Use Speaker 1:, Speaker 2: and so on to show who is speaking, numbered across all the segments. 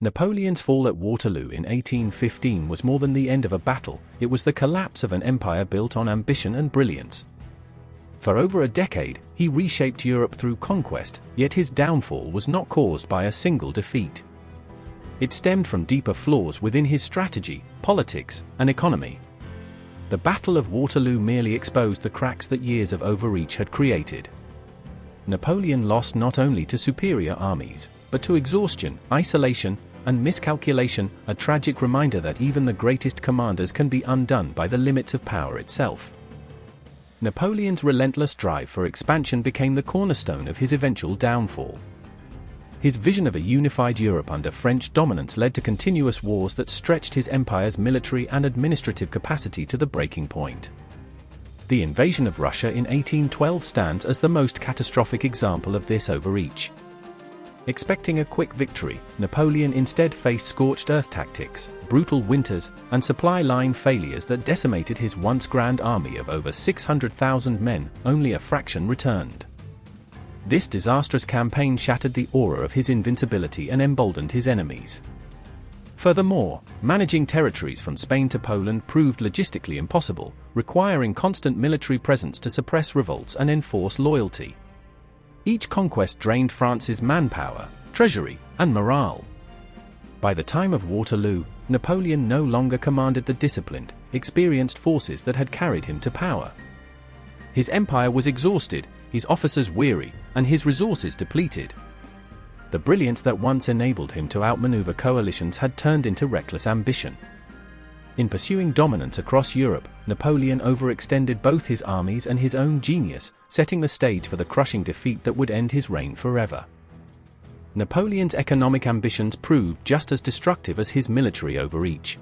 Speaker 1: Napoleon's fall at Waterloo in 1815 was more than the end of a battle, it was the collapse of an empire built on ambition and brilliance. For over a decade, he reshaped Europe through conquest, yet his downfall was not caused by a single defeat. It stemmed from deeper flaws within his strategy, politics, and economy. The Battle of Waterloo merely exposed the cracks that years of overreach had created. Napoleon lost not only to superior armies, but to exhaustion, isolation, and miscalculation, a tragic reminder that even the greatest commanders can be undone by the limits of power itself. Napoleon's relentless drive for expansion became the cornerstone of his eventual downfall. His vision of a unified Europe under French dominance led to continuous wars that stretched his empire's military and administrative capacity to the breaking point. The invasion of Russia in 1812 stands as the most catastrophic example of this overreach. Expecting a quick victory, Napoleon instead faced scorched earth tactics, brutal winters, and supply line failures that decimated his once grand army of over 600,000 men. Only a fraction returned. This disastrous campaign shattered the aura of his invincibility and emboldened his enemies. Furthermore, managing territories from Spain to Poland proved logistically impossible, requiring constant military presence to suppress revolts and enforce loyalty. Each conquest drained France's manpower, treasury, and morale. By the time of Waterloo, Napoleon no longer commanded the disciplined, experienced forces that had carried him to power. His empire was exhausted, his officers weary, and his resources depleted. The brilliance that once enabled him to outmaneuver coalitions had turned into reckless ambition. In pursuing dominance across Europe, Napoleon overextended both his armies and his own genius, setting the stage for the crushing defeat that would end his reign forever. Napoleon's economic ambitions proved just as destructive as his military overreach.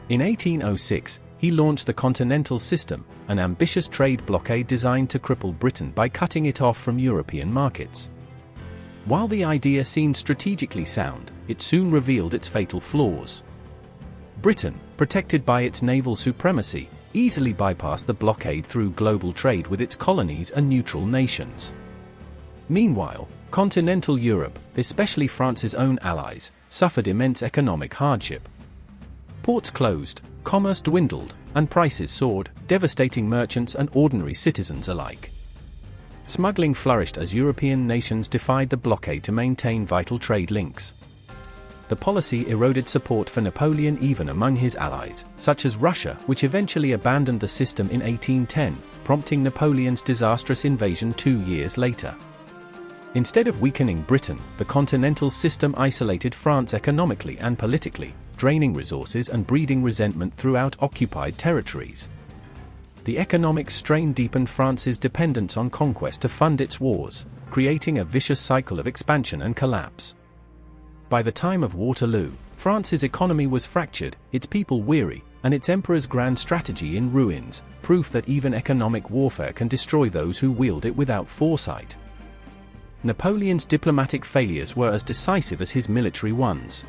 Speaker 1: In 1806, he launched the Continental System, an ambitious trade blockade designed to cripple Britain by cutting it off from European markets. While the idea seemed strategically sound, it soon revealed its fatal flaws. Britain, protected by its naval supremacy, easily bypassed the blockade through global trade with its colonies and neutral nations. Meanwhile, continental Europe, especially France's own allies, suffered immense economic hardship. Ports closed, commerce dwindled, and prices soared, devastating merchants and ordinary citizens alike. Smuggling flourished as European nations defied the blockade to maintain vital trade links. The policy eroded support for Napoleon even among his allies, such as Russia, which eventually abandoned the system in 1810, prompting Napoleon's disastrous invasion 2 years later. Instead of weakening Britain, the Continental System isolated France economically and politically, draining resources and breeding resentment throughout occupied territories. The economic strain deepened France's dependence on conquest to fund its wars, creating a vicious cycle of expansion and collapse. By the time of Waterloo, France's economy was fractured, its people weary, and its emperor's grand strategy in ruins, proof that even economic warfare can destroy those who wield it without foresight. Napoleon's diplomatic failures were as decisive as his military ones.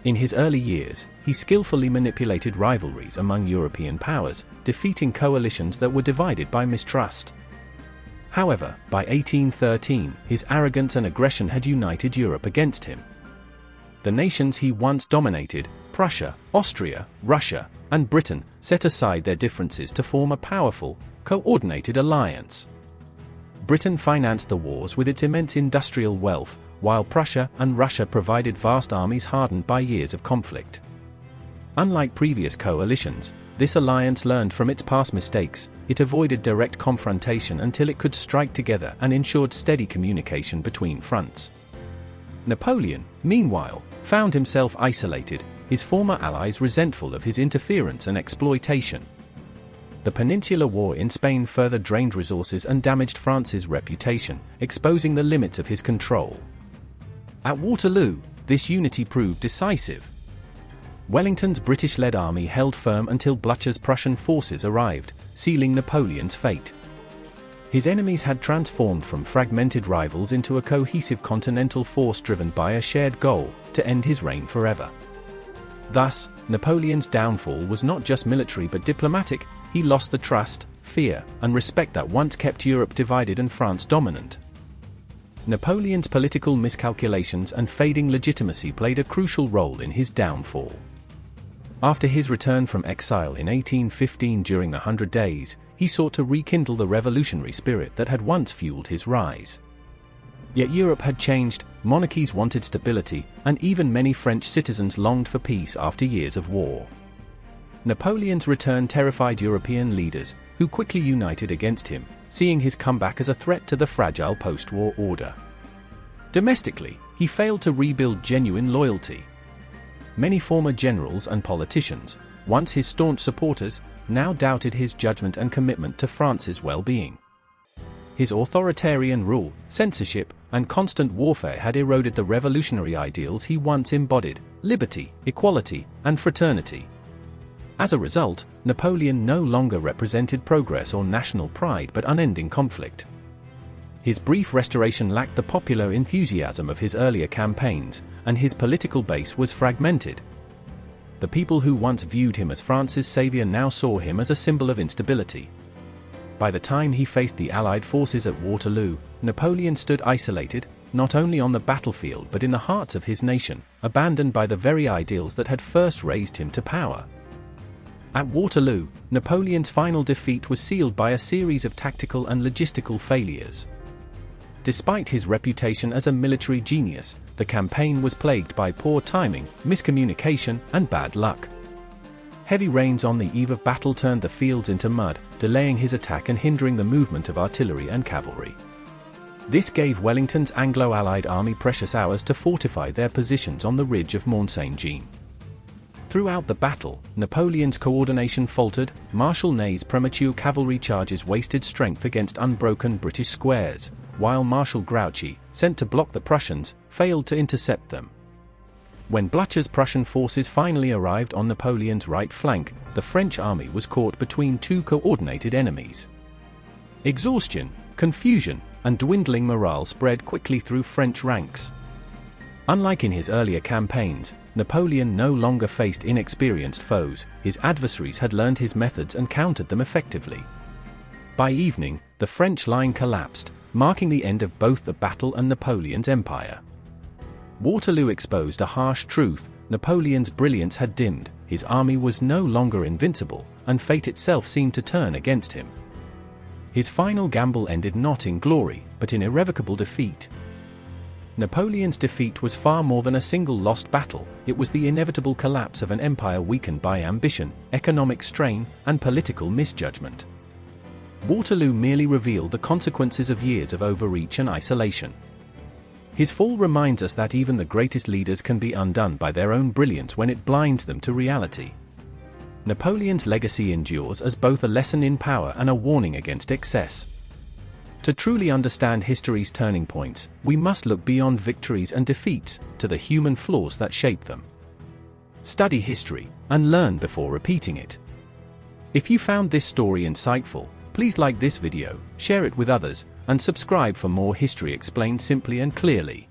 Speaker 1: In his early years, he skillfully manipulated rivalries among European powers, defeating coalitions that were divided by mistrust. However, by 1813, his arrogance and aggression had united Europe against him. The nations he once dominated, Prussia, Austria, Russia, and Britain, set aside their differences to form a powerful, coordinated alliance. Britain financed the wars with its immense industrial wealth, while Prussia and Russia provided vast armies hardened by years of conflict. Unlike previous coalitions, this alliance learned from its past mistakes. It avoided direct confrontation until it could strike together and ensured steady communication between fronts. Napoleon, meanwhile, found himself isolated, his former allies resentful of his interference and exploitation. The Peninsular War in Spain further drained resources and damaged France's reputation, exposing the limits of his control. At Waterloo, this unity proved decisive. Wellington's British-led army held firm until Blücher's Prussian forces arrived, sealing Napoleon's fate. His enemies had transformed from fragmented rivals into a cohesive continental force driven by a shared goal, to end his reign forever. Thus, Napoleon's downfall was not just military but diplomatic. He lost the trust, fear, and respect that once kept Europe divided and France dominant. Napoleon's political miscalculations and fading legitimacy played a crucial role in his downfall. After his return from exile in 1815 during the 100 Days, he sought to rekindle the revolutionary spirit that had once fueled his rise. Yet Europe had changed, monarchies wanted stability, and even many French citizens longed for peace after years of war. Napoleon's return terrified European leaders, who quickly united against him, seeing his comeback as a threat to the fragile post-war order. Domestically, he failed to rebuild genuine loyalty. Many former generals and politicians, once his staunch supporters, now doubted his judgment and commitment to France's well-being. His authoritarian rule, censorship, and constant warfare had eroded the revolutionary ideals he once embodied: liberty, equality, and fraternity. As a result, Napoleon no longer represented progress or national pride but unending conflict. His brief restoration lacked the popular enthusiasm of his earlier campaigns, and his political base was fragmented. The people who once viewed him as France's savior now saw him as a symbol of instability. By the time he faced the Allied forces at Waterloo, Napoleon stood isolated, not only on the battlefield but in the hearts of his nation, abandoned by the very ideals that had first raised him to power. At Waterloo, Napoleon's final defeat was sealed by a series of tactical and logistical failures. Despite his reputation as a military genius, the campaign was plagued by poor timing, miscommunication, and bad luck. Heavy rains on the eve of battle turned the fields into mud, delaying his attack and hindering the movement of artillery and cavalry. This gave Wellington's Anglo-Allied army precious hours to fortify their positions on the ridge of Mont Saint-Jean. Throughout the battle, Napoleon's coordination faltered, Marshal Ney's premature cavalry charges wasted strength against unbroken British squares, while Marshal Grouchy, sent to block the Prussians, failed to intercept them. When Blücher's Prussian forces finally arrived on Napoleon's right flank, the French army was caught between two coordinated enemies. Exhaustion, confusion, and dwindling morale spread quickly through French ranks. Unlike in his earlier campaigns, Napoleon no longer faced inexperienced foes. His adversaries had learned his methods and countered them effectively. By evening, the French line collapsed, marking the end of both the battle and Napoleon's empire. Waterloo exposed a harsh truth: Napoleon's brilliance had dimmed, his army was no longer invincible, and fate itself seemed to turn against him. His final gamble ended not in glory, but in irrevocable defeat. Napoleon's defeat was far more than a single lost battle. It was the inevitable collapse of an empire weakened by ambition, economic strain, and political misjudgment. Waterloo merely revealed the consequences of years of overreach and isolation. His fall reminds us that even the greatest leaders can be undone by their own brilliance when it blinds them to reality. Napoleon's legacy endures as both a lesson in power and a warning against excess. To truly understand history's turning points, we must look beyond victories and defeats, to the human flaws that shape them. Study history, and learn before repeating it. If you found this story insightful, please like this video, share it with others, and subscribe for more history explained simply and clearly.